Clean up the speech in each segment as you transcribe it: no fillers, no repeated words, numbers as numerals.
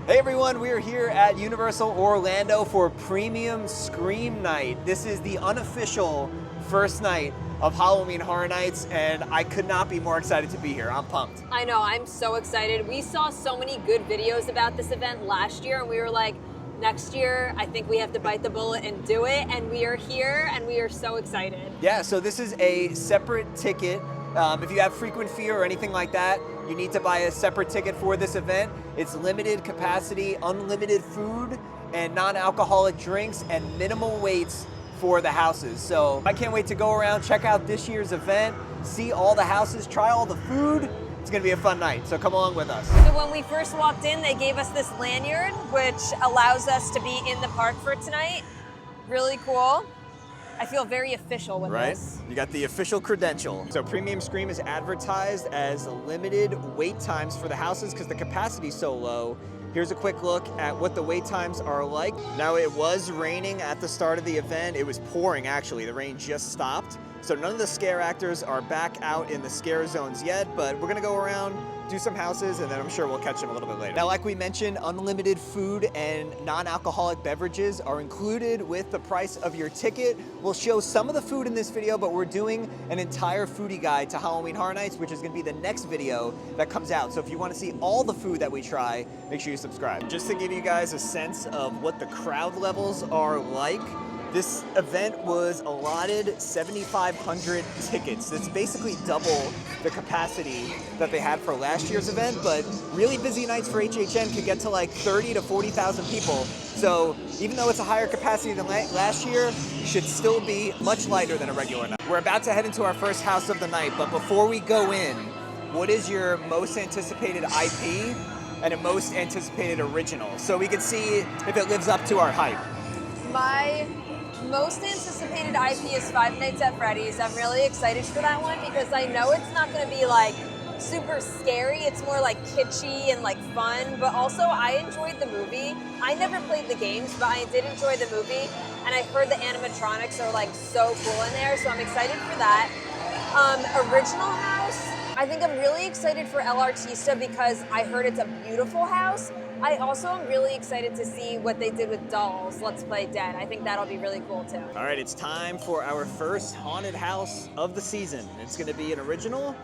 Hey everyone, we are here at Universal Orlando for Premium Scream Night. This is the unofficial first night of Halloween Horror Nights, and I could not be more excited to be here. I'm pumped. I know, I'm so excited. We saw so many good videos about this event last year, and we were like, next year, I think we have to bite the bullet and do it, and we are here, and we are so excited. Yeah, so this is a separate ticket. If you have frequent fear or anything like that, you need to buy a separate ticket for this event. It's limited capacity, unlimited food, and non-alcoholic drinks, and minimal waits for the houses. So I can't wait to go around, check out this year's event, see all the houses, try all the food. It's gonna be a fun night, so come along with us. So when we first walked in, they gave us this lanyard, which allows us to be in the park for tonight. Really cool. I feel very official with this. You got the official credential. So Premium Scream is advertised as limited wait times for the houses because the capacity is so low. Here's a quick look at what the wait times are like. Now, it was raining at the start of the event. It was pouring, actually. The rain just stopped. So none of the scare actors are back out in the scare zones yet, but we're gonna go around, do some houses, and then I'm sure we'll catch them a little bit later. Now, like we mentioned, unlimited food and non-alcoholic beverages are included with the price of your ticket. We'll show some of the food in this video, but we're doing an entire foodie guide to Halloween Horror Nights, which is gonna be the next video that comes out. So if you wanna see all the food that we try, make sure you subscribe. Just to give you guys a sense of what the crowd levels are like, this event was allotted 7,500 tickets. That's basically double the capacity that they had for last year's event, but really busy nights for HHN could get to like 30 to 40,000 people. So even though it's a higher capacity than last year, it should still be much lighter than a regular night. We're about to head into our first house of the night, but before we go in, what is your most anticipated IP and a most anticipated original? So we can see if it lives up to our hype. My most anticipated IP is Five Nights at Freddy's. I'm really excited for that one because I know it's not going to be like super scary. It's more like kitschy and like fun, but also I enjoyed the movie. I never played the games, but I did enjoy the movie, and I heard the animatronics are like so cool in there, so I'm excited for that. Original house, I think I'm really excited for El Artista because I heard it's a beautiful house. I also am really excited to see what they did with Dolls, Let's Play Dead. I think that'll be really cool too. All right, it's time for our first haunted house of the season. It's gonna be an original,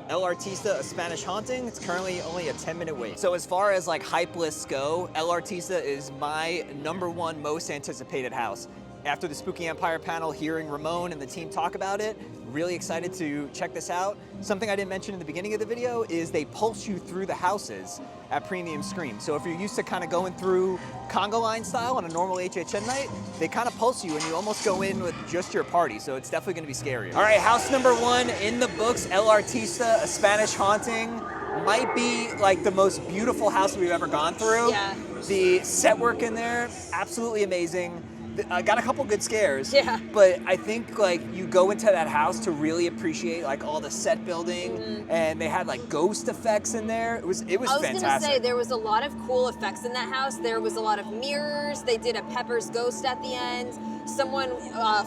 El Artista, A Spanish Haunting. It's currently only a 10-minute wait. So as far as like hype lists go, El Artista is my #1 most anticipated house. After the Spooky Empire panel, hearing Ramon and the team talk about it, really excited to check this out. Something I didn't mention in the beginning of the video is they pulse you through the houses at Premium Scream. So if you're used to kind of going through conga line style on a normal HHN night, they kind of pulse you and you almost go in with just your party. So it's definitely gonna be scarier. All right, house #1 in the books, El Artista, A Spanish Haunting. Might be like the most beautiful house we've ever gone through. Yeah. The set work in there, absolutely amazing. I got a couple good scares, yeah. But I think like you go into that house to really appreciate like all the set building, and they had like ghost effects in there. It was fantastic. I was gonna say there was a lot of cool effects in that house. There was a lot of mirrors. They did a Pepper's ghost at the end. Someone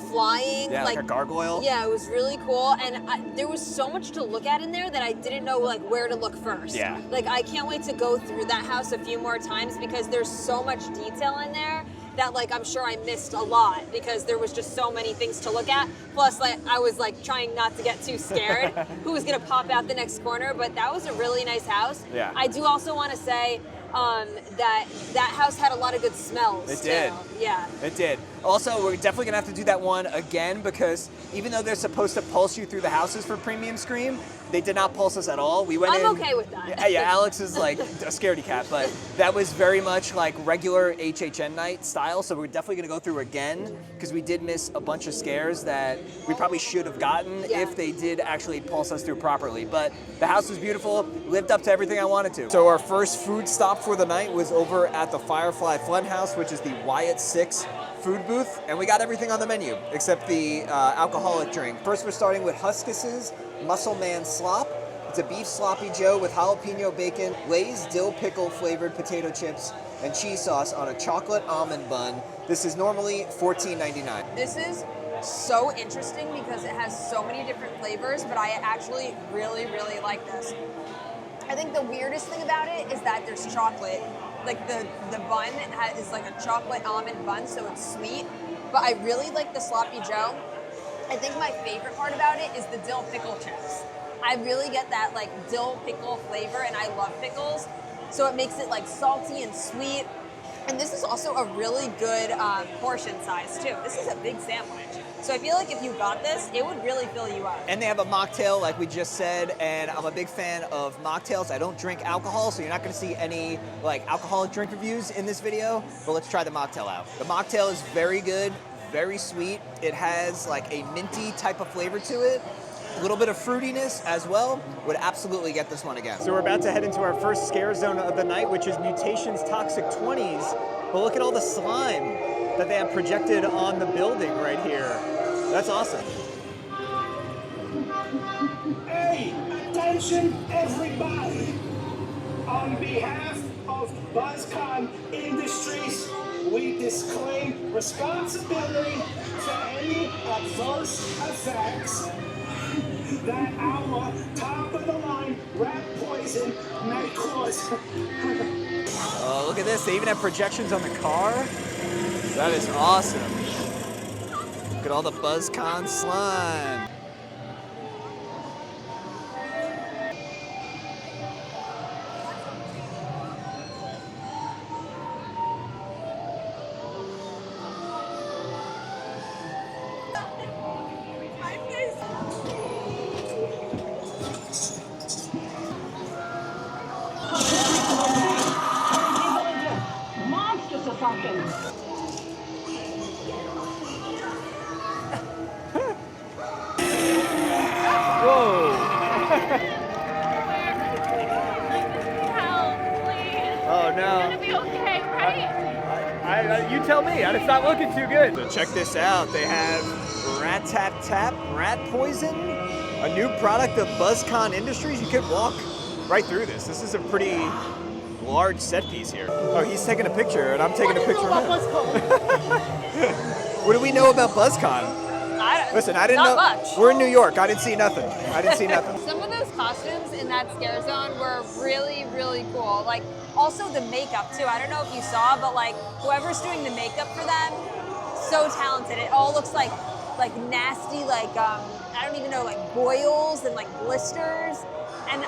flying, yeah, like a gargoyle. Yeah, it was really cool, and there was so much to look at in there that I didn't know like where to look first. Yeah. Like I can't wait to go through that house a few more times because there's so much detail in there that like I'm sure I missed a lot because there was just so many things to look at. Plus, like I was like trying not to get too scared who was gonna pop out the next corner, but that was a really nice house. Yeah. I do also want to say that house had a lot of good smells. It did. Yeah. It did. Also, we're definitely gonna have to do that one again because even though they're supposed to pulse you through the houses for Premium Scream, they did not pulse us at all. We went in. I'm okay with that. Yeah, Alex is like a scaredy cat, but that was very much like regular HHN night style. So we're definitely gonna go through again because we did miss a bunch of scares that we probably should have gotten if they did actually pulse us through properly. But the house was beautiful, lived up to everything I wanted to. So our first food stop for the night was over at the Firefly Funhouse, which is the Wyatt 6 food booth, and we got everything on the menu except the alcoholic drink. First, we're starting with Huskus's Muscle Man Slop. It's a beef sloppy joe with jalapeno bacon, Lay's dill pickle flavored potato chips, and cheese sauce on a chocolate almond bun. This is normally $14.99. This is so interesting because it has so many different flavors, but I actually really, really like this. I think the weirdest thing about it is that there's chocolate like the bun is like a chocolate almond bun, so it's sweet. But I really like the Sloppy Joe. I think my favorite part about it is the dill pickle chips. I really get that like dill pickle flavor, and I love pickles. So it makes it like salty and sweet. And this is also a really good portion size too. This is a big sandwich. So I feel like if you got this, it would really fill you up. And they have a mocktail, like we just said, and I'm a big fan of mocktails. I don't drink alcohol, so you're not gonna see any like alcoholic drink reviews in this video, but let's try the mocktail out. The mocktail is very good, very sweet. It has like a minty type of flavor to it. A little bit of fruitiness as well. Would absolutely get this one again. So we're about to head into our first scare zone of the night, which is Mutations Toxic 20s. But look at all the slime that they have projected on the building right here. That's awesome. Hey, attention everybody. On behalf of BuzzCon Industries, we disclaim responsibility for any adverse effects that our top-of-the-line rat poison may cause. Oh, look at this. They even have projections on the car. That is awesome. Look at all the BuzzCon slime. Monsters are fucking. Whoa. Help, please. Oh no. It's gonna be okay, right? You tell me. It's not looking too good. So check this out. They have Rat Tap Tap Rat Poison, a new product of BuzzCon Industries. You could walk right through this. This is a pretty large set piece here. Oh, he's taking a picture, and I'm taking a picture of him. What do we know about BuzzCon? Listen, I didn't know. Not much. We're in New York. I didn't see nothing. Some of those costumes in that scare zone were really, really cool. Like, also the makeup too. I don't know if you saw, but like whoever's doing the makeup for them, so talented. It all looks like nasty, like I don't even know, like boils and like blisters. And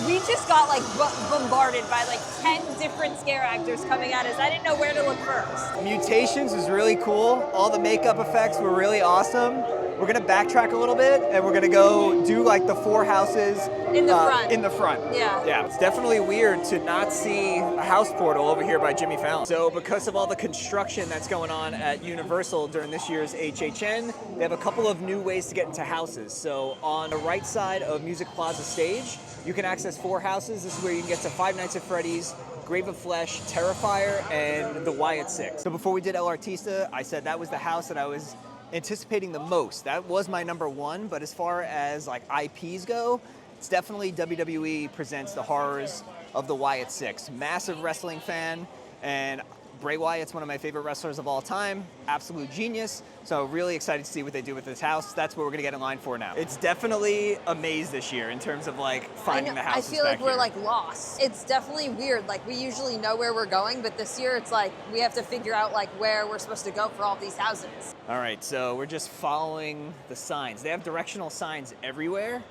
we just got like bombarded by like 10 different scare actors coming at us. I didn't know where to look first. Mutations is really cool. All the makeup effects were really awesome. We're gonna backtrack a little bit, and we're gonna go do like the 4 houses In the front. In the front. Yeah. Yeah. It's definitely weird to not see a house portal over here by Jimmy Fallon. So because of all the construction that's going on at Universal during this year's HHN, they have a couple of new ways to get into houses. So on the right side of Music Plaza stage, you can access 4 houses. This is where you can get to Five Nights at Freddy's, Grave of Flesh, Terrifier, and the Wyatt 6. So before we did El Artista, I said that was the house that I was anticipating the most. That was my number 1, but as far as like IPs go, it's definitely WWE Presents the Horrors of the Wyatt 6. Massive wrestling fan, and Bray Wyatt's one of my favorite wrestlers of all time. Absolute genius. So really excited to see what they do with this house. That's what we're gonna get in line for now. It's definitely a maze this year in terms of like finding the houses. I feel like back we're here. like lost. It's definitely weird. Like we usually know where we're going, but this year it's like we have to figure out like where we're supposed to go for all these houses. All right, so we're just following the signs. They have directional signs everywhere.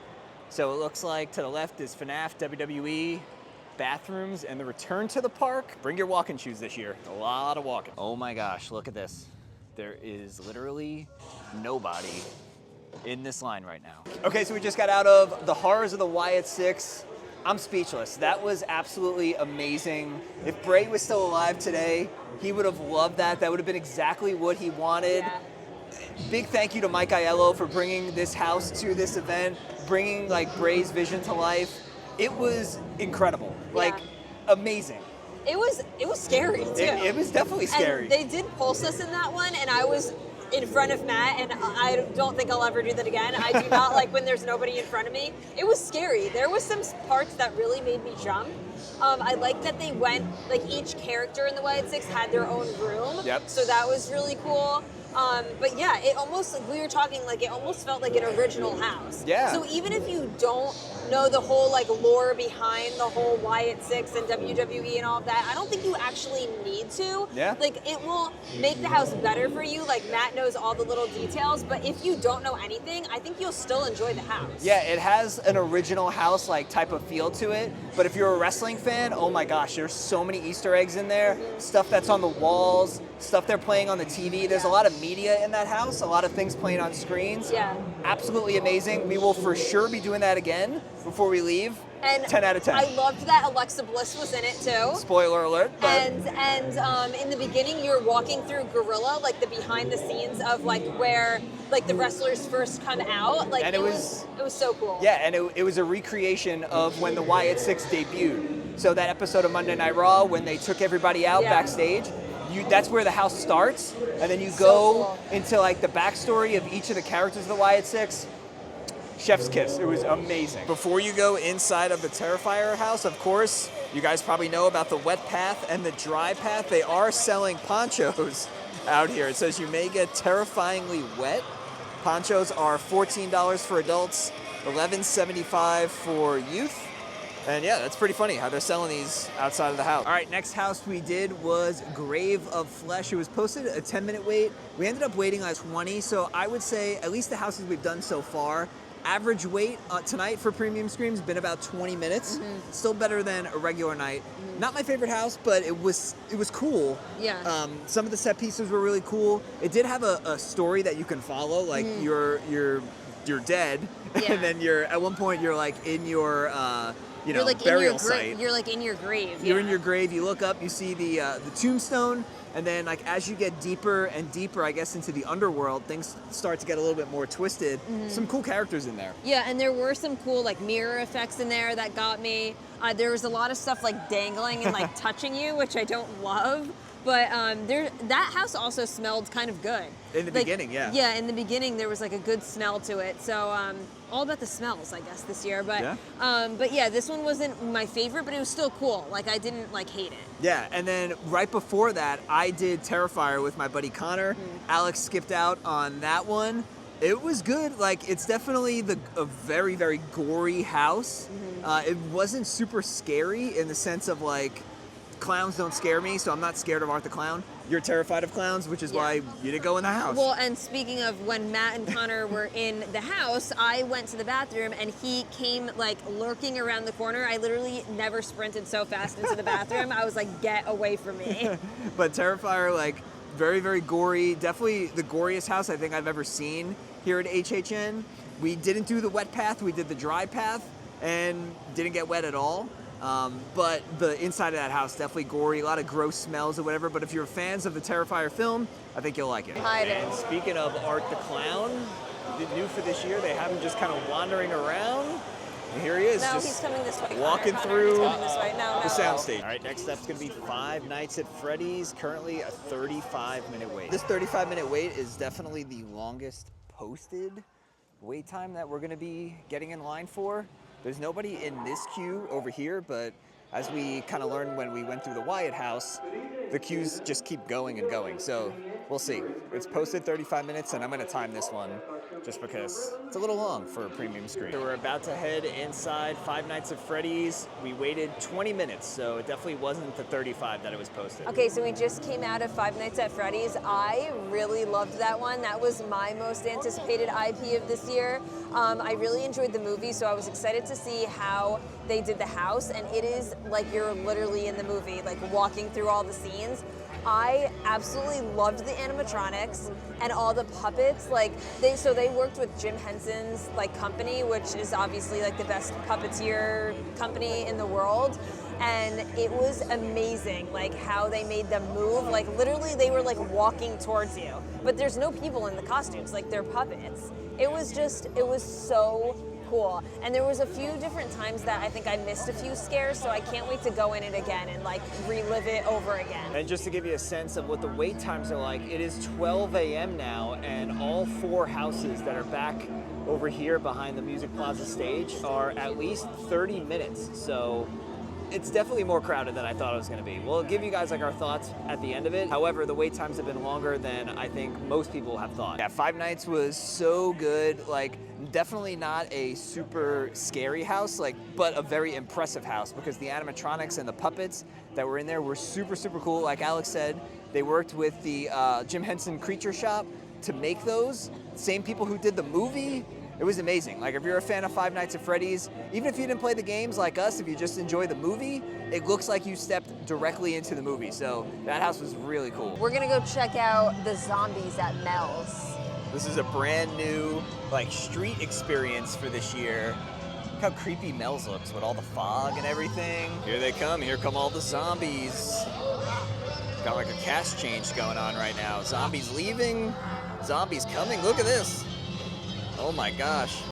So it looks like to the left is FNAF, WWE, bathrooms, and the return to the park. Bring your walking shoes this year. A lot of walking. Oh my gosh, look at this. There is literally nobody in this line right now. Okay, so we just got out of the Horrors of the Wyatt 6. I'm speechless. That was absolutely amazing. If Bray was still alive today, he would have loved that. That would have been exactly what he wanted. Yeah. Big thank you to Mike Aiello for bringing this house to this event, bringing like Bray's vision to life. It was incredible, like amazing. It was scary too. It was definitely scary. And they did pulse us in that one, and I was in front of Matt, and I don't think I'll ever do that again. I do not like when there's nobody in front of me. It was scary. There was some parts that really made me jump, I like that they went, like each character in the Wyatt Six had their own room. Yep. So that was really cool. But yeah, it almost, we were talking, like it almost felt like an original house. Yeah. So even if you don't know the whole like lore behind the whole Wyatt Six and WWE and all of that, I don't think you actually need to. Yeah. Like it will make the house better for you. Like Matt knows all the little details, but if you don't know anything, I think you'll still enjoy the house. Yeah, it has an original house like type of feel to it. But if you're a wrestling fan, oh my gosh, there's so many Easter eggs in there. Stuff that's on the walls, stuff they're playing on the TV. There's a lot of media in that house, a lot of things playing on screens. Yeah. Absolutely amazing. We will for sure be doing that again before we leave. And 10 out of 10. I loved that Alexa Bliss was in it too. Spoiler alert. But And in the beginning, you're walking through Gorilla, like the behind the scenes of like where like the wrestlers first come out. Like And it was so cool. yeah, and it was a recreation of when the Wyatt Six debuted. So that episode of Monday Night Raw when they took everybody out Yeah. backstage, that's where the house starts, and then you So go cool. into like the backstory of each of the characters of the Wyatt Six. Chef's kiss. It was amazing. Before you go inside of the Terrifier house, of course, you guys probably know about the wet path and the dry path. They are selling ponchos out here. It says you may get terrifyingly wet. Ponchos are $14 for adults, $11.75 for youth. And yeah, that's pretty funny how they're selling these outside of the house. All right, next house we did was Grave of Flesh. It was posted a 10-minute wait. We ended up waiting like 20, so I would say at least the houses we've done so far, average wait tonight for premium screams been about 20 minutes. Still better than a regular night. Not my favorite house, but it was cool. Yeah. Some of the set pieces were really cool. It did have a story that you can follow, like you're dead, Yeah. and then at one point you're like in your You're like burial site. You're like in your grave. You're yeah. in your grave. You look up, you see the tombstone, and then like as you get deeper and deeper, I guess into the underworld, things start to get a little bit more twisted. Some cool characters in there. Yeah, and there were some cool like mirror effects in there that got me. There was a lot of stuff like dangling and like touching you, which I don't love. But that house also smelled kind of good. In the beginning, yeah. Yeah, in the beginning there was like a good smell to it. So all about the smells, I guess, this year. But yeah, this one wasn't my favorite, but it was still cool. Like I didn't like hate it. Yeah, and then right before that, I did Terrifier with my buddy Connor. Alex skipped out on that one. It was good. Like it's definitely a very, very gory house. It wasn't super scary in the sense of like clowns don't scare me, so I'm not scared of Art the Clown. You're terrified of clowns, which is why you didn't go in the house. Well, and speaking of when Matt and Connor were in the house, I went to the bathroom and he came like lurking around the corner. I literally never sprinted so fast into the bathroom. I was like, get away from me. But Terrifier, like very, very gory. Definitely the goriest house I think I've ever seen here at HHN. We didn't do the wet path, we did the dry path and didn't get wet at all. But the inside of that house, definitely gory, a lot of gross smells or whatever. But if you're fans of the Terrifier film, I think you'll like it. Hide it. And speaking of Art the Clown, new for this year, they have him just kind of wandering around. And here he is, No, just he's coming this way. walking Connor, through he's coming this way. No, the no. soundstage. All right, next up's going to be Five Nights at Freddy's, currently a 35-minute wait. This 35-minute wait is definitely the longest posted wait time that we're going to be getting in line for. There's nobody in this queue over here, but as we kind of learned when we went through the Wyatt house, the queues just keep going and going. So we'll see. It's posted 35 minutes, and I'm going to time this one just because it's a little long for a premium screen. So we're about to head inside Five Nights at Freddy's. We waited 20 minutes, so it definitely wasn't the 35 that it was posted. Okay, so we just came out of Five Nights at Freddy's. I really loved that one. That was my most anticipated IP of this year. I really enjoyed the movie, so I was excited to see how they did the house, and it is like you're literally in the movie, like walking through all the scenes. I absolutely loved the animatronics and all the puppets. Like they worked with Jim Henson's like company, which is obviously like the best puppeteer company in the world. And it was amazing, like how they made them move. Like literally they were like walking towards you, but there's no people in the costumes, like they're puppets. It was so cool. And there was a few different times that I think I missed a few scares, so I can't wait to go in it again and like relive it over again. And just to give you a sense of what the wait times are like, it is 12 a.m. now, and all four houses that are back over here behind the Music Plaza stage are at least 30 minutes. So It's definitely more crowded than I thought it was going to be. We'll give you guys like our thoughts at the end of it. However, the wait times have been longer than I think most people have thought. Yeah, Five Nights was so good. Like, definitely not a super scary house, like, but a very impressive house because the animatronics and the puppets that were in there were super, super cool. Like Alex said, they worked with the Jim Henson Creature Shop to make those. Same people who did the movie. It was amazing. Like, if you're a fan of Five Nights at Freddy's, even if you didn't play the games like us, if you just enjoy the movie, it looks like you stepped directly into the movie. So that house was really cool. We're gonna go check out the zombies at Mel's. This is a brand new, like, street experience for this year. Look how creepy Mel's looks with all the fog and everything. Here they come. Here come all the zombies. Got like a cast change going on right now. Zombies leaving, zombies coming. Look at this. Oh my gosh.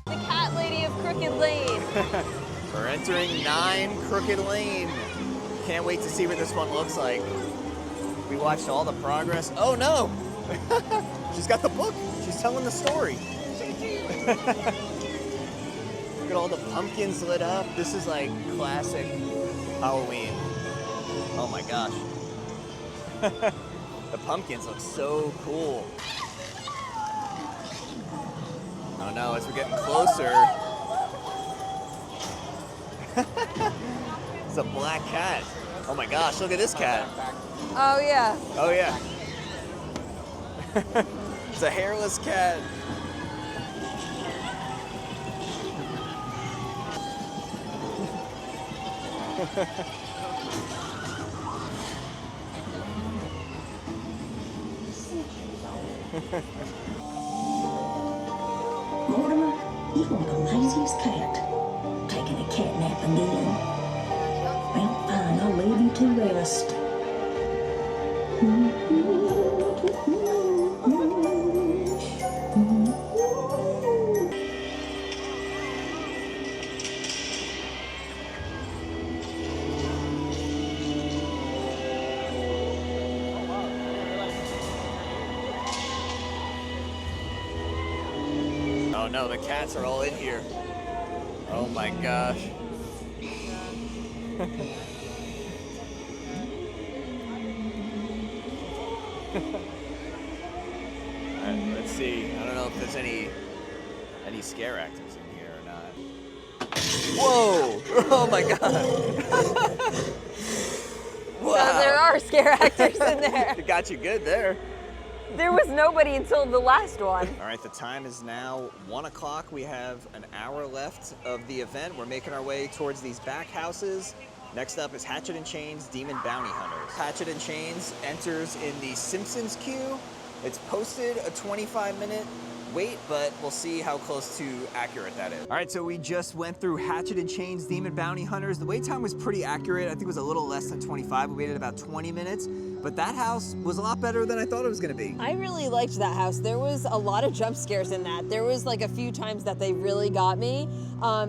The cat lady of Crooked Lane. We're entering 9 Crooked Lane. Can't wait to see what this one looks like. We watched all the progress. Oh no! She's got the book. She's telling the story. Look at all the pumpkins lit up. This is like classic Halloween. Oh my gosh. The pumpkins look so cool. Oh no, as we're getting closer. It's a black cat. Oh my gosh, look at this cat. Oh yeah. Oh yeah. It's a hairless cat. Mortimer, you are the laziest cat. Taking a cat nap again. Well, fine, I'll leave you to rest. Oh no, the cats are all in here. Oh my gosh. Alright, let's see. I don't know if there's any scare actors in here or not. Whoa! Oh my god! Wow. So there are scare actors in there. It got you good there. There was nobody until the last one. All right, the time is now 1 o'clock. We have an hour left of the event. We're making our way towards these back houses. Next up is Hatchet and Chains Demon Bounty Hunters. Hatchet and Chains enters in the Simpsons queue. It's posted a 25-minute wait, but we'll see how close to accurate that is. All right, so we just went through Hatchet and Chains Demon Bounty Hunters. The wait time was pretty accurate. I think it was a little less than 25. We waited about 20 minutes, but that house was a lot better than I thought it was gonna be. I really liked that house. There was a lot of jump scares in that. There was like a few times that they really got me.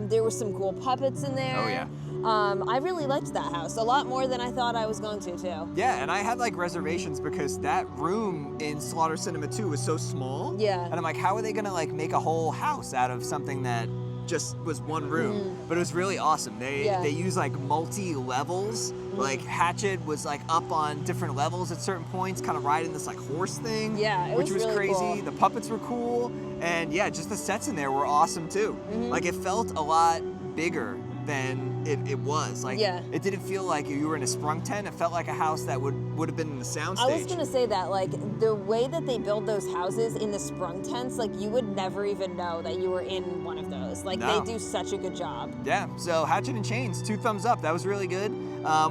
There were some cool puppets in there. Oh yeah. I really liked that house a lot more than I thought I was going to too. Yeah, and I had like reservations because that room in Slaughter Cinema 2 was so small. Yeah. And I'm like, how are they gonna like make a whole house out of something that just was one room? But it was really awesome. They use like multi-levels. Like Hatchet was like up on different levels at certain points, kind of riding this like horse thing. Yeah, it which was really crazy. cool. The puppets were cool. And yeah, just the sets in there were awesome too. Like it felt a lot bigger than it was. Like it didn't feel like you were in a sprung tent. It felt like a house that would have been in the soundstage. I was gonna say that, like the way that they build those houses in the sprung tents, like you would never even know that you were in one of those. Like they do such a good job. Yeah, so Hatchet and Chains, 2 thumbs up. That was really good.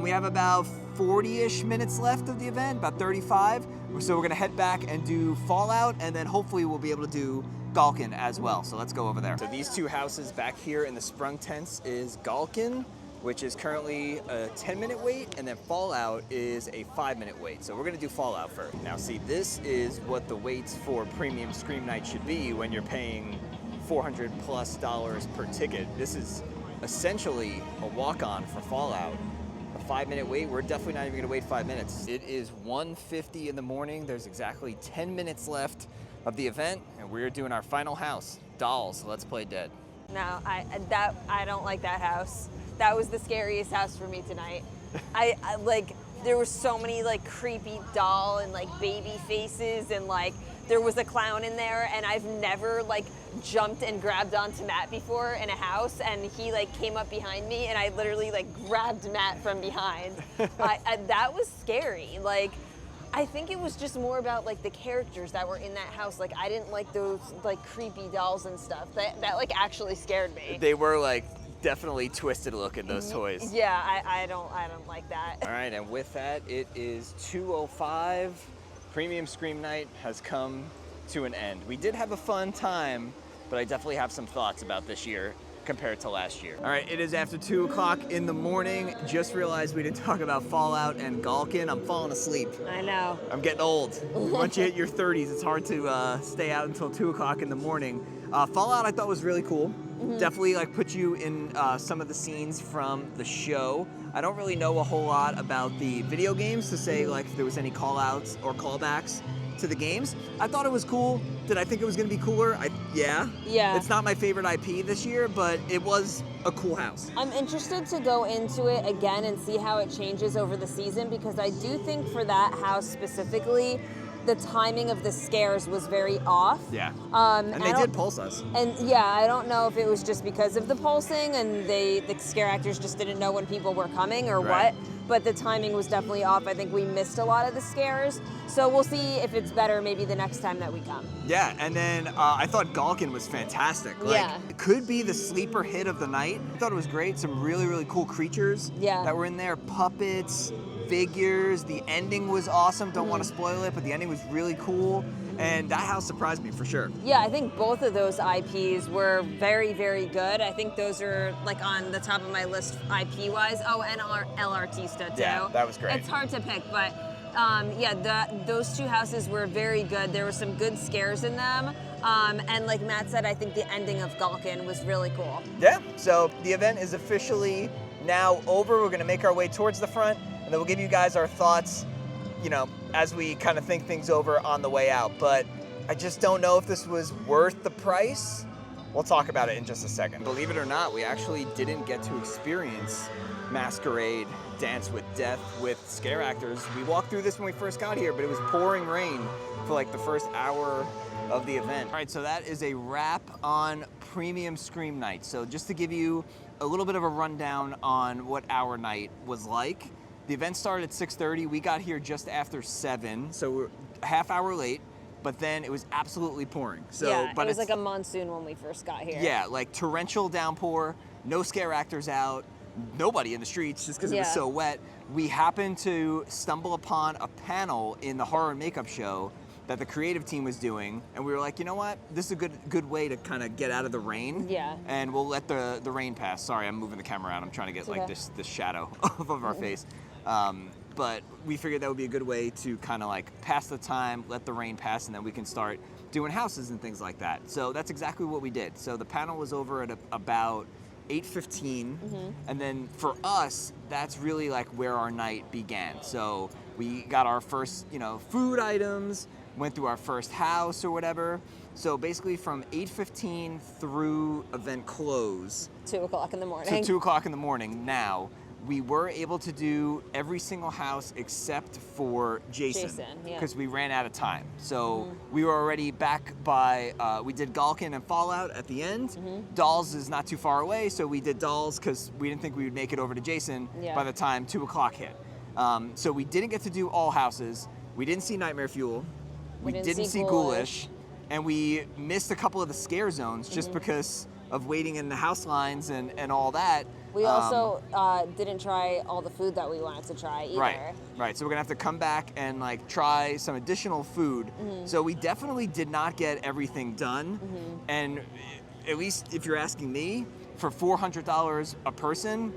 We have about 40-ish minutes left of the event, about 35. So we're gonna head back and do Fallout, and then hopefully we'll be able to do Galkin as well. So let's go over there. So these 2 houses back here in the sprung tents is Galkin, which is currently a 10-minute wait, and then Fallout is a 5-minute wait. So we're gonna do Fallout first. Now see, this is what the waits for Premium Scream Night should be when you're paying $400+ per ticket. This is essentially a walk-on for Fallout. A 5-minute wait, we're definitely not even gonna wait 5 minutes. It is 1:50 in the morning. There's exactly 10 minutes left of the event, and we're doing our final house, Dolls, Let's Play Dead. No, I don't like that house. That was the scariest house for me tonight. I like, there were so many like creepy doll and like baby faces, and like there was a clown in there, and I've never like jumped and grabbed onto Matt before in a house, and he like came up behind me and I literally like grabbed Matt from behind. That was scary. Like, I think it was just more about like the characters that were in that house. Like, I didn't like those like creepy dolls and stuff. That like actually scared me. They were like definitely twisted looking, those toys. Yeah, I don't like that. All right, and with that, it is 2:05. Premium Scream Night has come to an end. We did have a fun time, but I definitely have some thoughts about this year compared to last year. All right, it is after 2 o'clock in the morning. Just realized we didn't talk about Fallout and Galkin. I'm falling asleep. I know. I'm getting old. Once you hit your 30s, it's hard to stay out until 2 o'clock in the morning. Fallout I thought was really cool. Definitely like put you in some of the scenes from the show. I don't really know a whole lot about the video games to say like if there was any call outs or callbacks to the games. I thought it was cool. Did I think it was gonna be cooler? Yeah. Yeah. It's not my favorite IP this year, but it was a cool house. I'm interested to go into it again and see how it changes over the season, because I do think for that house specifically, the timing of the scares was very off. Yeah. And they did pulse us. And yeah, I don't know if it was just because of the pulsing and the scare actors just didn't know when people were coming or Right. what, but the timing was definitely off. I think we missed a lot of the scares. So we'll see if it's better maybe the next time that we come. Yeah, and then I thought Galkin was fantastic. Like, Yeah. it could be the sleeper hit of the night. I thought it was great. Some really, really cool creatures that were in there. Puppets, figures. The ending was awesome. Don't want to spoil it, but the ending was really cool. And that house surprised me for sure. Yeah, I think both of those IPs were very, very good. I think those are like on the top of my list IP-wise. Oh, and El Artista too. Yeah, that was great. It's hard to pick, but those two houses were very good. There were some good scares in them. And like Matt said, I think the ending of Galkin was really cool. Yeah, so the event is officially now over. We're gonna make our way towards the front, and then we'll give you guys our thoughts, you know, as we kind of think things over on the way out. But I just don't know if this was worth the price. We'll talk about it in just a second. Believe it or not, we actually didn't get to experience Masquerade Dance with Death with scare actors. We walked through this when we first got here, but it was pouring rain for like the first hour of the event. All right, so that is a wrap on Premium Scream Night. So just to give you a little bit of a rundown on what our night was like. The event started at 6:30. We got here just after 7, so we're a half hour late, but then it was absolutely pouring. So, yeah, but it was like a monsoon when we first got here. Yeah, like torrential downpour, no scare actors out, nobody in the streets just because it was so wet. We happened to stumble upon a panel in the horror and makeup show that the creative team was doing, and we were like, you know what? This is a good way to kind of get out of the rain. Yeah. And we'll let the rain pass. Sorry, I'm moving the camera around. I'm trying to get like this shadow off of our face. But we figured that would be a good way to kind of like pass the time, let the rain pass, and then we can start doing houses and things like that. So that's exactly what we did. So the panel was over at about 8:15, and then for us, that's really like where our night began. So we got our first, food items, went through our first house or whatever. So basically from 8:15 through event close. 2 o'clock in the morning. To 2 o'clock in the morning now. We were able to do every single house except for Jason, because we ran out of time. So we were already back by, we did Galkin and Fallout at the end. Dolls is not too far away, so we did Dolls because we didn't think we would make it over to Jason by the time 2 o'clock hit. So we didn't get to do all houses. We didn't see Nightmare Fuel. We didn't see Ghoulish. And we missed a couple of the scare zones just because of waiting in the house lines and all that. We also didn't try all the food that we wanted to try either. Right. So we're gonna have to come back and like try some additional food. So we definitely did not get everything done. And at least if you're asking me, for $400 a person,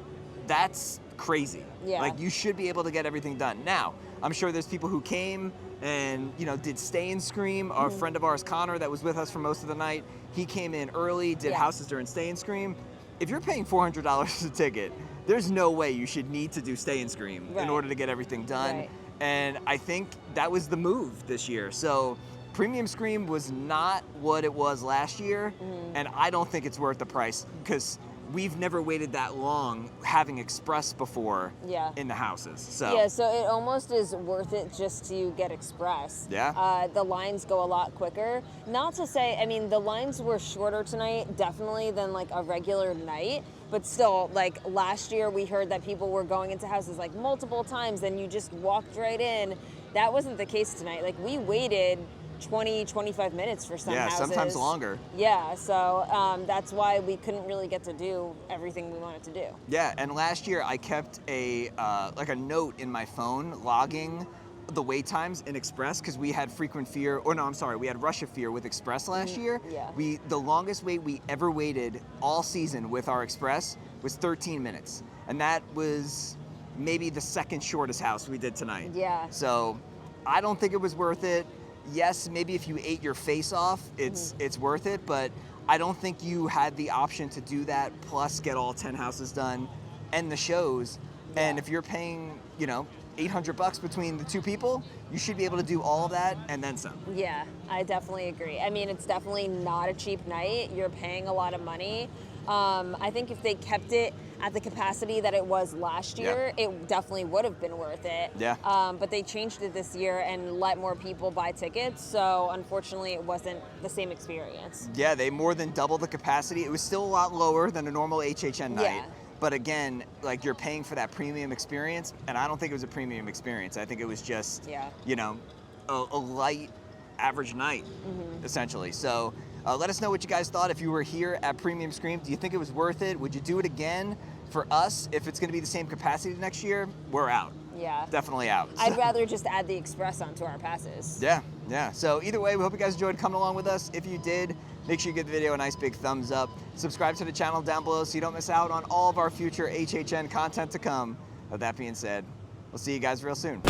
that's crazy. Yeah. Like you should be able to get everything done. Now, I'm sure there's people who came and did Stay and Scream. A friend of ours, Connor, that was with us for most of the night, he came in early, did houses during Stay and Scream. if you're paying $400 a ticket, there's no way you should need to do Stay and Scream in Right. order to get everything done. Right. And I think that was the move this year. So Premium Scream was not what it was last year, and I don't think it's worth the price because we've never waited that long having Express before Yeah. in the houses. So Yeah, so it almost is worth it just to get Express. Yeah. The lines go a lot quicker. Not to say, I mean, the lines were shorter tonight, definitely, than like a regular night. But still, like last year, we heard that people were going into houses like multiple times and you just walked right in. That wasn't the case tonight. Like we waited 20, 25 minutes for some houses. sometimes longer. Yeah, so that's why we couldn't really get to do everything we wanted to do. Yeah, and last year I kept a like a note in my phone logging the wait times in Express because we had frequent fear, or no, I'm sorry, we had rush of fear with Express last year. Yeah. The longest wait we ever waited all season with our Express was 13 minutes, and that was maybe the second shortest house we did tonight. Yeah. So I don't think it was worth it. Yes, maybe if you ate your face off, it's worth it, but I don't think you had the option to do that plus get all 10 houses done and the shows. And if you're paying, you know, $800 between the two people, you should be able to do all of that and then some. Yeah, I definitely agree. I mean, it's definitely not a cheap night. You're paying a lot of money. I think if they kept it at the capacity that it was last year, it definitely would have been worth it. Yeah. But they changed it this year and let more people buy tickets, so unfortunately it wasn't the same experience. Yeah, they more than doubled the capacity. It was still a lot lower than a normal HHN night. Yeah. But again, like you're paying for that premium experience, and I don't think it was a premium experience. I think it was just, you know, a light average night, essentially. So let us know what you guys thought. If you were here at Premium Scream, do you think it was worth it? Would you do it again? For us, if it's going to be the same capacity next year, we're out. Yeah. Definitely out. I'd rather just add the Express onto our passes. Yeah. So either way, we hope you guys enjoyed coming along with us. If you did, make sure you give the video a nice big thumbs up. Subscribe to the channel down below so you don't miss out on all of our future HHN content to come. With that being said, we'll see you guys real soon.